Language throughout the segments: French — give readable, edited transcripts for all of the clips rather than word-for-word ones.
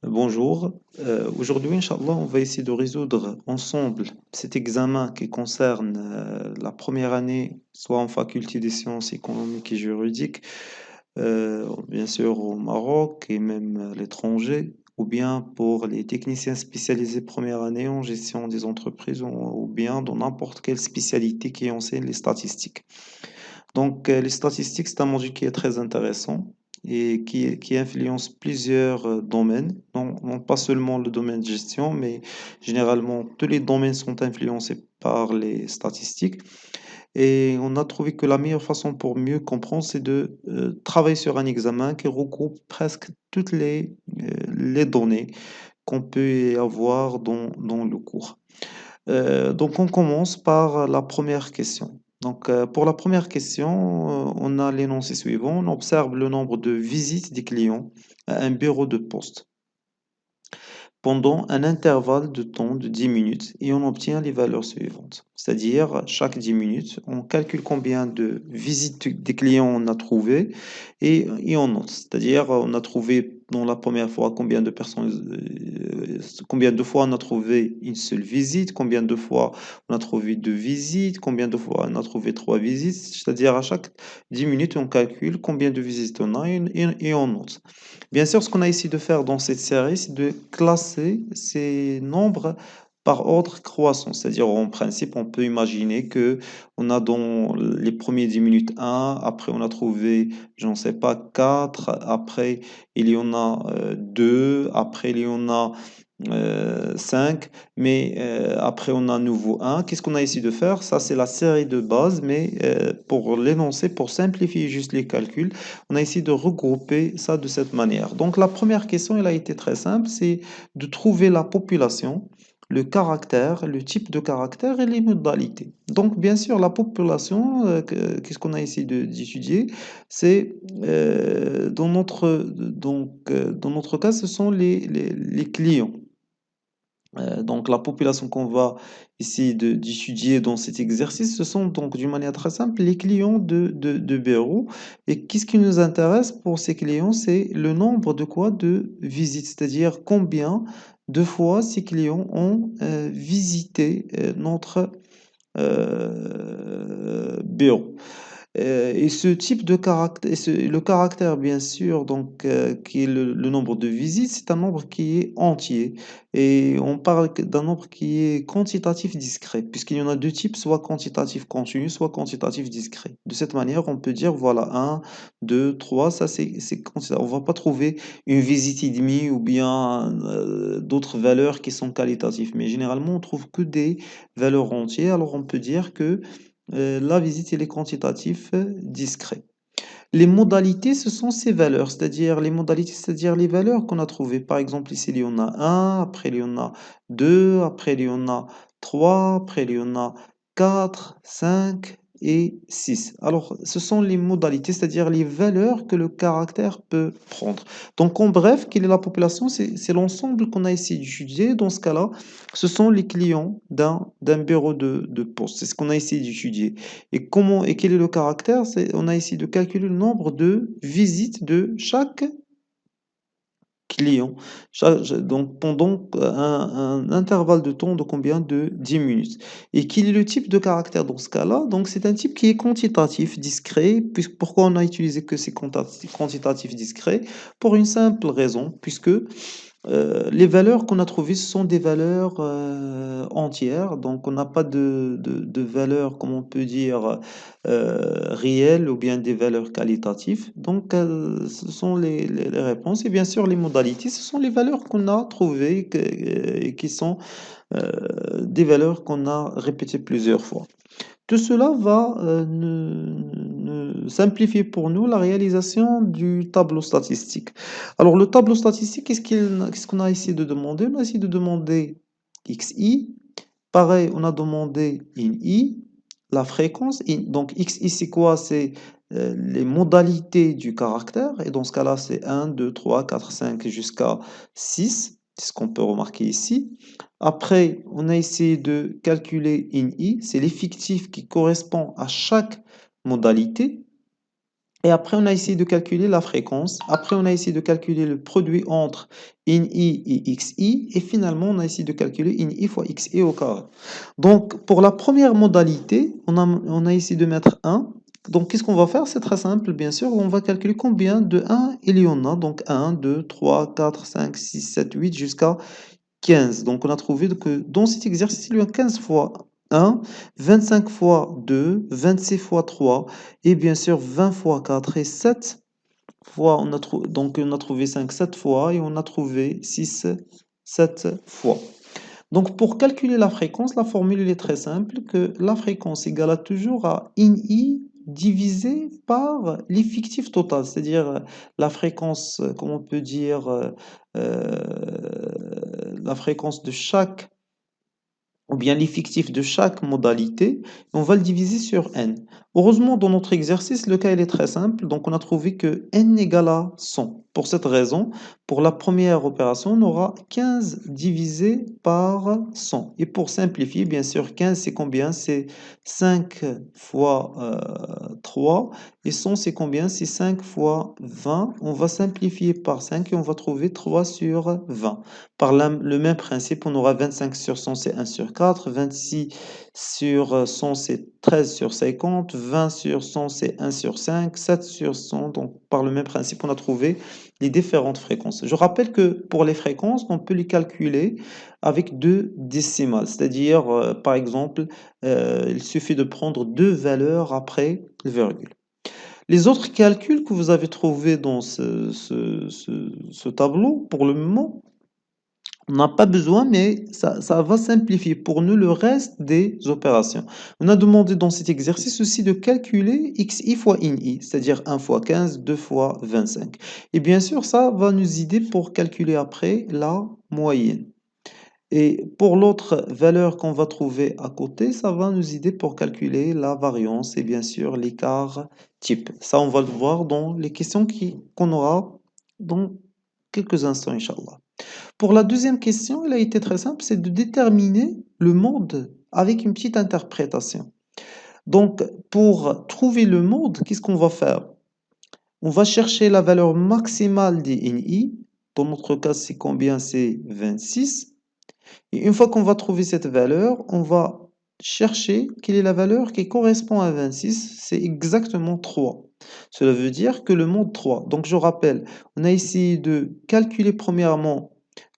Bonjour. Aujourd'hui, Inch'Allah, on va essayer de résoudre ensemble cet examen qui concerne la première année, soit en faculté des sciences économiques et juridiques, bien sûr au Maroc et même à l'étranger, ou bien pour les techniciens spécialisés première année en gestion des entreprises, ou bien dans n'importe quelle spécialité qui enseigne les statistiques. Donc, les statistiques, c'est un module qui est très intéressant et qui influence plusieurs domaines, non pas seulement le domaine de gestion, mais généralement tous les domaines sont influencés par les statistiques. Et on a trouvé que la meilleure façon pour mieux comprendre, c'est de travailler sur un examen qui regroupe presque toutes les données qu'on peut avoir dans le cours. Donc, on commence par la première question. Donc, pour la première question, on a l'énoncé suivant. On observe le nombre de visites des clients à un bureau de poste pendant un intervalle de temps de 10 minutes et on obtient les valeurs suivantes. C'est-à-dire, chaque 10 minutes, on calcule combien de visites des clients on a trouvé et on note. C'est-à-dire, on a trouvé dans la première fois combien de personnes, combien de fois on a trouvé une seule visite, combien de fois on a trouvé deux visites, combien de fois on a trouvé trois visites. C'est-à-dire, à chaque 10 minutes, on calcule combien de visites on a et on note. Bien sûr, ce qu'on a essayé de faire dans cette série, c'est de classer ces nombres par ordre croissant. C'est-à-dire, en principe, on peut imaginer que on a dans les premiers 10 minutes un, après on a trouvé, je ne sais pas, 4, après il y en a 2, après il y en a 5, mais après on a à nouveau un. Qu'est-ce qu'on a essayé de faire? Ça, c'est la série de base, mais pour l'énoncer, pour simplifier juste les calculs, on a essayé de regrouper ça de cette manière. Donc la première question, elle a été très simple, c'est de trouver la population, le caractère, le type de caractère et les modalités. Donc bien sûr, la population, qu'est-ce qu'on a essayé d'étudier? C'est dans notre cas, ce sont les clients. Donc la population qu'on va essayer d'étudier dans cet exercice, ce sont donc d'une manière très simple les clients de Bureau. Et qu'est-ce qui nous intéresse pour ces clients? C'est le nombre de quoi? De visites, c'est-à-dire combien de fois ces clients ont visité notre bureau. Et ce type de caractère, le caractère bien sûr, donc qui est le nombre de visites, c'est un nombre qui est entier. Et on parle d'un nombre qui est quantitatif discret, puisqu'il y en a deux types, soit quantitatif continu, soit quantitatif discret. De cette manière, on peut dire voilà, un, 2, 3, ça c'est quantitatif. On va pas trouver une visite et demie ou bien d'autres valeurs qui sont qualitatives, mais généralement on trouve que des valeurs entières. Alors on peut dire que la visite et les quantitatifs discrets. Les modalités, ce sont ces valeurs, c'est-à-dire les modalités, c'est-à-dire les valeurs qu'on a trouvées. Par exemple, ici, il y en a un, après, il y en a deux, après, il y en a trois, après, il y en a quatre, cinq et six. Alors, ce sont les modalités, c'est-à-dire les valeurs que le caractère peut prendre. Donc, en bref, quelle est la population? C'est l'ensemble qu'on a essayé d'étudier. Dans ce cas-là, ce sont les clients d'un bureau de poste. C'est ce qu'on a essayé d'étudier. Et quel est le caractère? On a essayé de calculer le nombre de visites de chaque client. Donc pendant un intervalle de temps de combien? De 10 minutes. Et quel est le type de caractère dans ce cas-là? Donc c'est un type qui est quantitatif, discret. Pourquoi on a utilisé que c'est quantitatif, discret? Pour une simple raison, puisque les valeurs qu'on a trouvées, ce sont des valeurs entières, donc on n'a pas de valeurs, comme on peut dire, réelles ou bien des valeurs qualitatives. Donc, ce sont les réponses. Et bien sûr, les modalités, ce sont les valeurs qu'on a trouvées et qui sont des valeurs qu'on a répétées plusieurs fois. Tout cela va simplifier pour nous la réalisation du tableau statistique. Alors, le tableau statistique, qu'est-ce qu'on a essayé de demander? On a essayé de demander XI. Pareil, on a demandé INI, la fréquence. Donc, XI, c'est quoi? C'est les modalités du caractère. Et dans ce cas-là, c'est 1, 2, 3, 4, 5 jusqu'à 6. C'est ce qu'on peut remarquer ici. Après, on a essayé de calculer INI. C'est l'effectif qui correspond à chaque modalité. Et après, on a essayé de calculer la fréquence. Après, on a essayé de calculer le produit entre INI et XI. Et finalement, on a essayé de calculer INI fois XI au carré. Donc, pour la première modalité, on a essayé de mettre 1. Donc, qu'est-ce qu'on va faire? C'est très simple, bien sûr. On va calculer combien de 1 il y en a. Donc, 1, 2, 3, 4, 5, 6, 7, 8 jusqu'à 15. Donc, on a trouvé que dans cet exercice, il y a 15 fois 1, 25 fois 2, 26 fois 3, et bien sûr 20 fois 4 et 7 fois, donc on a trouvé 5 7 fois, et on a trouvé 6 7 fois. Donc, pour calculer la fréquence, la formule elle est très simple, que la fréquence égale toujours à INI divisé par l'effectif total, c'est-à-dire la fréquence, comme on peut dire, la fréquence de chaque, ou bien l'effectif de chaque modalité, et on va le diviser sur n. Heureusement, dans notre exercice, le cas il est très simple, donc on a trouvé que n égale à 100. Pour cette raison, pour la première opération, on aura 15 divisé par 100. Et pour simplifier, bien sûr, 15 c'est combien? C'est 5 fois 3, et 100 c'est combien? C'est 5 fois 20. On va simplifier par 5 et on va trouver 3 sur 20. Par le même principe, on aura 25 sur 100, c'est 1 sur 4. 26 sur 100, c'est 13 sur 50. 20 sur 100, c'est 1 sur 5. 7 sur 100, donc par le même principe, on a trouvé les différentes fréquences. Je rappelle que pour les fréquences, on peut les calculer avec deux décimales. C'est-à-dire, par exemple, il suffit de prendre deux valeurs après le virgule. Les autres calculs que vous avez trouvés dans ce tableau, pour le moment, on n'a pas besoin, mais ça va simplifier pour nous le reste des opérations. On a demandé dans cet exercice aussi de calculer xi fois ini, c'est-à-dire 1 fois 15, 2 fois 25. Et bien sûr, ça va nous aider pour calculer après la moyenne. Et pour l'autre valeur qu'on va trouver à côté, ça va nous aider pour calculer la variance et bien sûr l'écart type. Ça, on va le voir dans les questions qu'on aura dans quelques instants, Inch'Allah. Pour la deuxième question, elle a été très simple, c'est de déterminer le mode avec une petite interprétation. Donc, pour trouver le mode, qu'est-ce qu'on va faire? On va chercher la valeur maximale des NI. Dans notre cas, c'est combien? C'est 26. Et une fois qu'on va trouver cette valeur, on va chercher quelle est la valeur qui correspond à 26. C'est exactement 3. Cela veut dire que le mode 3. Donc, je rappelle, on a essayé de calculer premièrement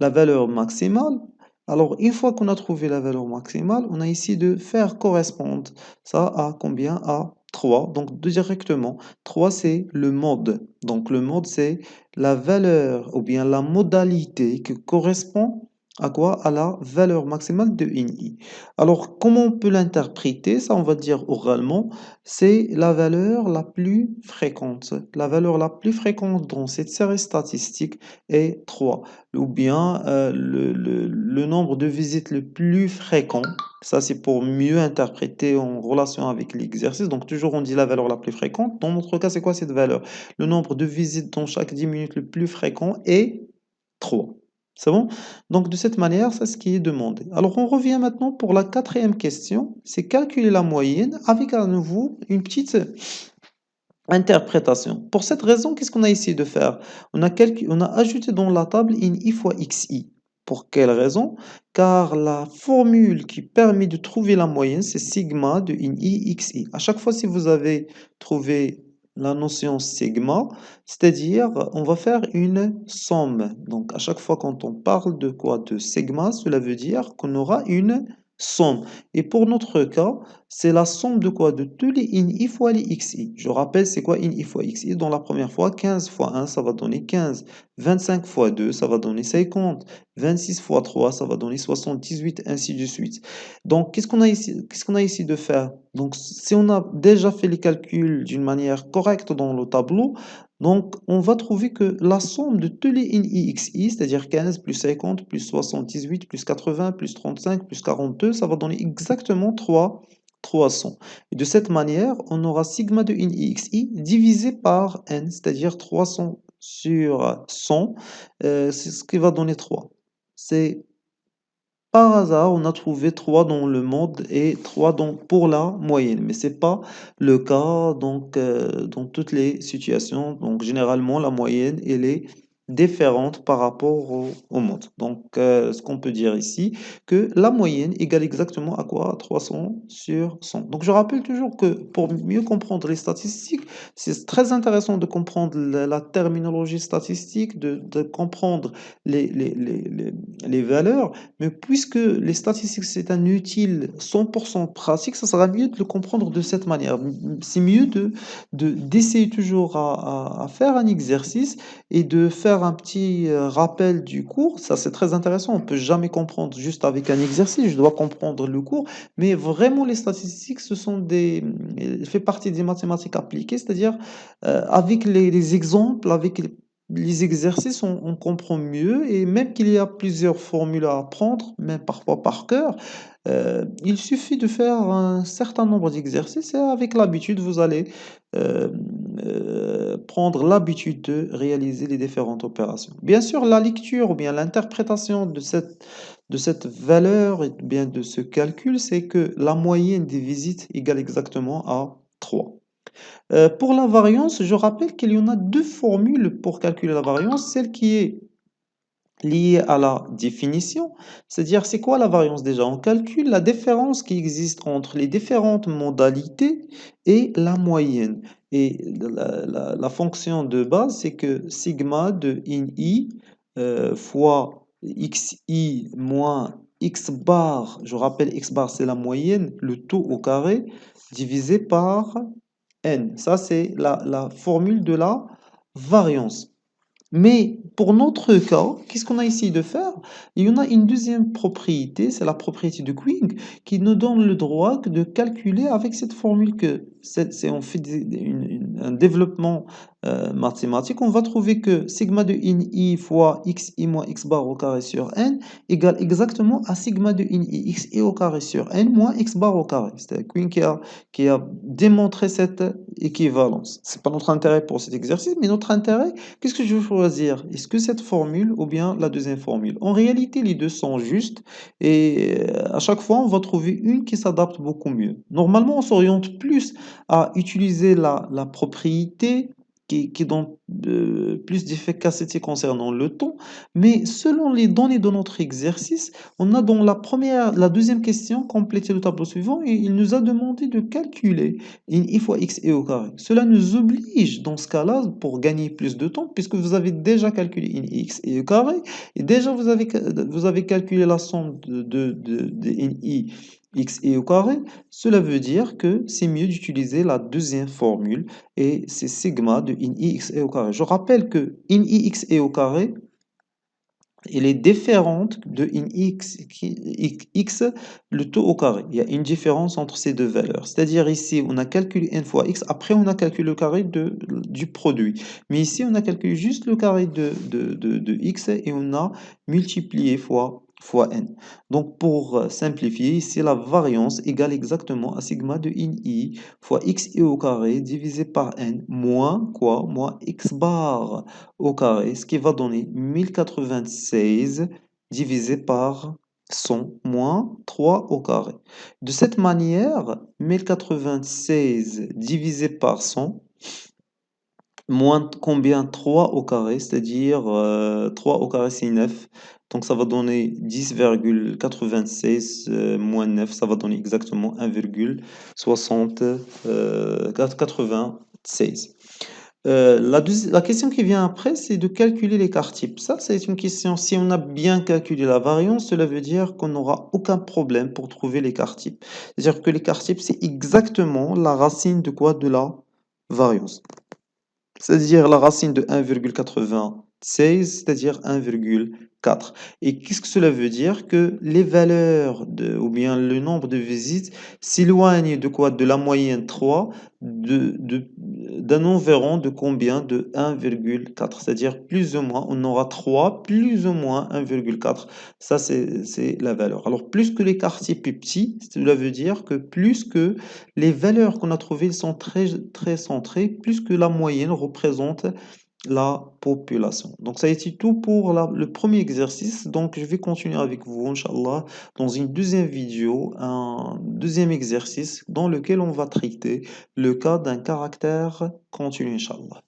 la valeur maximale. Alors, une fois qu'on a trouvé la valeur maximale, on a essayé de faire correspondre ça à combien? À 3. Donc, directement, 3, c'est le mode. Donc, le mode, c'est la valeur ou bien la modalité qui correspond à quoi? À la valeur maximale de ini. Alors, comment on peut l'interpréter? Ça, on va dire oralement, c'est la valeur la plus fréquente. La valeur la plus fréquente dans cette série statistique est 3. Ou bien le nombre de visites le plus fréquent. Ça, c'est pour mieux interpréter en relation avec l'exercice. Donc, toujours, on dit la valeur la plus fréquente. Dans notre cas, c'est quoi cette valeur? Le nombre de visites dans chaque 10 minutes le plus fréquent est 3. C'est bon? Donc, de cette manière, c'est ce qui est demandé. Alors, on revient maintenant pour la quatrième question. C'est calculer la moyenne avec à nouveau une petite interprétation. Pour cette raison, qu'est-ce qu'on a essayé de faire? On a ajouté dans la table INI fois XI. Pour quelle raison? Car la formule qui permet de trouver la moyenne, c'est sigma de INI XI. À chaque fois, si vous avez trouvé la notion sigma, c'est-à-dire on va faire une somme. Donc à chaque fois quand on parle de quoi? De sigma, cela veut dire qu'on aura une somme. Et pour notre cas, c'est la somme de quoi? De tous les ini fois les xi. Je rappelle, c'est quoi ini fois xi? Dans la première fois, 15 fois 1, ça va donner 15. 25 fois 2, ça va donner 50. 26 fois 3, ça va donner 78, ainsi de suite. Donc, qu'est-ce qu'on a ici de faire? Donc, si on a déjà fait les calculs d'une manière correcte dans le tableau, donc on va trouver que la somme de tous les ini xi, c'est-à-dire 15 plus 50 plus 78 plus 80 plus 35 plus 42, ça va donner exactement 300. Et de cette manière, on aura sigma de ini xi divisé par n, c'est-à-dire 300 sur 100, c'est ce qui va donner 3. C'est par hasard, on a trouvé 3 dans le monde et 3 pour la moyenne. Mais c'est pas le cas dans toutes les situations. Donc, généralement, la moyenne, elle est différente par rapport au monde. Donc, ce qu'on peut dire ici, que la moyenne égale exactement à quoi? 300 sur 100. Donc, je rappelle toujours que pour mieux comprendre les statistiques, c'est très intéressant de comprendre la terminologie statistique, de comprendre les valeurs, mais puisque les statistiques, c'est un outil 100% pratique, ça sera mieux de le comprendre de cette manière. C'est mieux d'essayer toujours à faire un exercice et de faire un petit rappel du cours. Ça, c'est très intéressant. On peut jamais comprendre juste avec un exercice. Je dois comprendre le cours. Mais vraiment, les statistiques, fait partie des mathématiques appliquées, c'est-à-dire avec les exemples, avec les exercices, on comprend mieux et même qu'il y a plusieurs formules à apprendre, même parfois par cœur, il suffit de faire un certain nombre d'exercices et avec l'habitude, vous allez euh, prendre l'habitude de réaliser les différentes opérations. Bien sûr, la lecture ou bien l'interprétation de cette valeur et bien de ce calcul, c'est que la moyenne des visites égale exactement à 3. Pour la variance, je rappelle qu'il y en a deux formules pour calculer la variance. Celle qui est liée à la définition, c'est-à-dire c'est quoi la variance déjà? On calcule la différence qui existe entre les différentes modalités et la moyenne. Et la fonction de base, c'est que sigma de in i fois xi moins x bar, je rappelle x bar c'est la moyenne, le taux au carré, divisé par n. Ça, c'est la formule de la variance. Mais pour notre cas, qu'est-ce qu'on a essayé de faire? Il y en a une deuxième propriété, c'est la propriété de Quick, qui nous donne le droit de calculer avec cette formule que on fait un développement mathématique. On va trouver que sigma de in i fois xi moins x bar au carré sur n égale exactement à sigma de in i xi au carré sur n moins x bar au carré. C'est Quick qui a démontré cette équivalence. C'est pas notre intérêt pour cet exercice, mais notre intérêt, qu'est-ce que je veux choisir? Est-ce que cette formule ou bien la deuxième formule? En réalité, les deux sont justes et à chaque fois, on va trouver une qui s'adapte beaucoup mieux. Normalement, on s'oriente plus à utiliser la propriété qui donne plus d'efficacité concernant le temps, mais selon les données de notre exercice, on a dans la deuxième question complété le tableau suivant et il nous a demandé de calculer in i fois x et au carré. Cela nous oblige dans ce cas-là, pour gagner plus de temps, puisque vous avez déjà calculé in x et au carré, et déjà vous avez calculé la somme de in i x et au carré, cela veut dire que c'est mieux d'utiliser la deuxième formule, et c'est sigma de in i x et au carré. Je rappelle que in i x et au carré, elle est différente de in x, le taux au carré. Il y a une différence entre ces deux valeurs. C'est-à-dire ici, on a calculé n fois x, après on a calculé le carré du produit. Mais ici, on a calculé juste le carré de x et on a multiplié fois n. Donc pour simplifier, ici la variance égale exactement à sigma de in i fois x et au carré divisé par n moins quoi? Moins x bar au carré, ce qui va donner 1096 divisé par 100 moins 3 au carré. De cette manière, 1096 divisé par 100 moins combien? 3 au carré, c'est-à-dire 3 au carré c'est 9. Donc ça va donner 10,96 moins 9, ça va donner exactement 1,96. La question qui vient après, c'est de calculer l'écart type. Ça, c'est une question. Si on a bien calculé la variance, cela veut dire qu'on n'aura aucun problème pour trouver l'écart type. C'est-à-dire que l'écart type, c'est exactement la racine de quoi? De la variance. C'est-à-dire la racine de 1,96, c'est-à-dire 1,4. Et qu'est-ce que cela veut dire? Que les valeurs ou bien le nombre de visites s'éloignent de quoi? De la moyenne 3, d'un environ de combien? De 1,4. C'est-à-dire plus ou moins, on aura 3 plus ou moins 1,4. Ça, c'est la valeur. Alors, plus que l'écart type est petit, cela veut dire que plus que les valeurs qu'on a trouvées sont très, très centrées, plus que la moyenne représente la population. Donc ça a été tout pour le premier exercice. Donc je vais continuer avec vous, Inch'Allah, dans une deuxième vidéo, un deuxième exercice dans lequel on va traiter le cas d'un caractère continu, Inch'Allah.